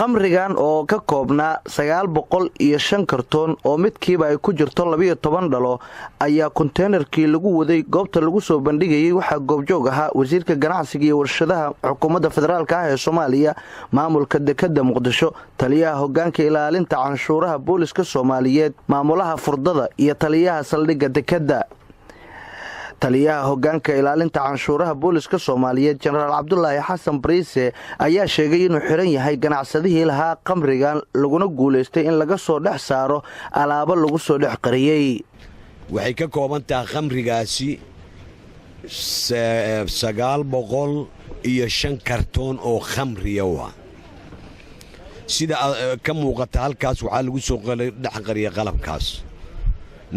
qamrigan oo ka koobnaa 905 kartoon oo midkiiba ay ku jirto 12 dhalo ayaa konteenarkii lagu waday goobta lagu soo bandhigayay waxa goobjoog ahaa wasiirka ganacsiga iyo warshadaha xukuumadda federaalka ah ee Soomaaliya maamulka dekedda Muqdisho taliyaha hoggaanka ilaalinta canshuuraha booliska Soomaaliyeed maamulaha furdada iyo taliyaha saldhigga dekedda taliyaha hoggaanka ilaalinta canshuuraha booliska Soomaaliyeed Generaal Cabdullaahi Xasan Bariise ayaa sheegay inuu xiran yahay ganacsadihii lahaa qamrigan laguna guuleystay in laga soo dhex saaro alaabo lagu soo dhex qariyay waxay ka kooban tahay qamrigaasi 905 kartoon oo khamriya waa sida ka muuqata halkaas waxaa lagu soo dhex qariyay qalabkaas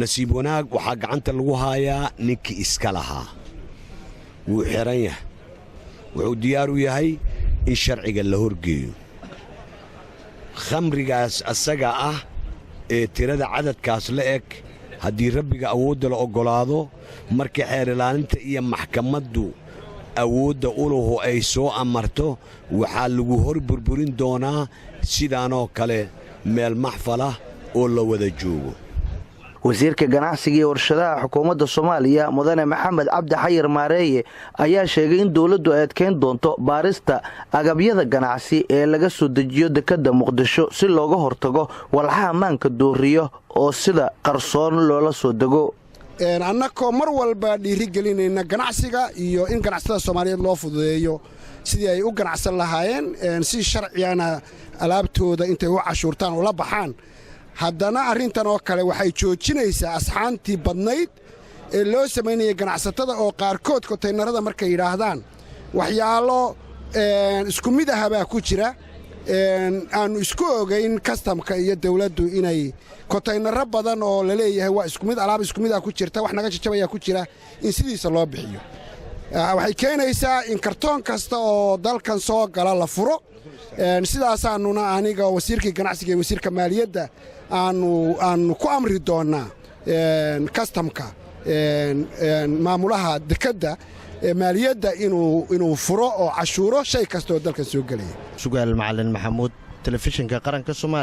nasiib wanaag waxaa gacanta lagu haayaa ninkii iska lahaa wuu xiran yahay wuxuu diyaar u yahay in sharciga la horgeeyo khamrigaas asaga ah ee tirada cadadkaas la eg haddii rabbiga awoodda la oggolaado markii xeer ilaalinta iyo maxkamaddu awoodda uluhu ay soo amarto waxaa lagu hor burburin doonaa sidaanoo kale meel maxfalah oo la wada joogo wasiirka ganacsiga iyo warshadaha xukuumadda Soomaaliya mudane Maxamed Cabdi Xayir Maareeye ayaa sheegay in dawladdu ay adkeyn doonto baarista agabyada ganacsi ee laga soo dejiyo dekedda Muqdisho si looga hortago walxaha maanka dooriyo oo sida qarsoon loola soo dego annagoo mar walba dhiirigelinayna ganacsiga iyo in ganacsatada Soomaaliyeed loo fududeeyo sidii ay u ganacsan lahaayeen si sharciyana alaabtooda intay u cashuurtaan oo la baxaan haddana arrintan oo kale waxay joojinaysaa asxaantii badnayd ee loo samaynayay ganacsatada oo qaarkood konteenarada markay yidhaahdaan waxyaalo isku mid ah baa ku jira aannu isku ogayn kastamka iyo dawladdu inay konteenaro badan oo la leeyahay waa isku mid alaab isku mid ah ku jirta wax naga jajabayaa ku jira in sidiisa loo bixiyo waxay keenaysaa in kartoon kasta oo dalkan soo gala la furo sidaasaannuna aniga wasiirkii ganacsiga iyo wasiirka maaliyadda aanu ku amri doonnaa kastamka maamulaha dekedda maaliyadda inuu furo oo cashuuro shay kasta oo dalkan soo gelaya sugaal macalin maxamuud telefishinka qaranka Soomaaliya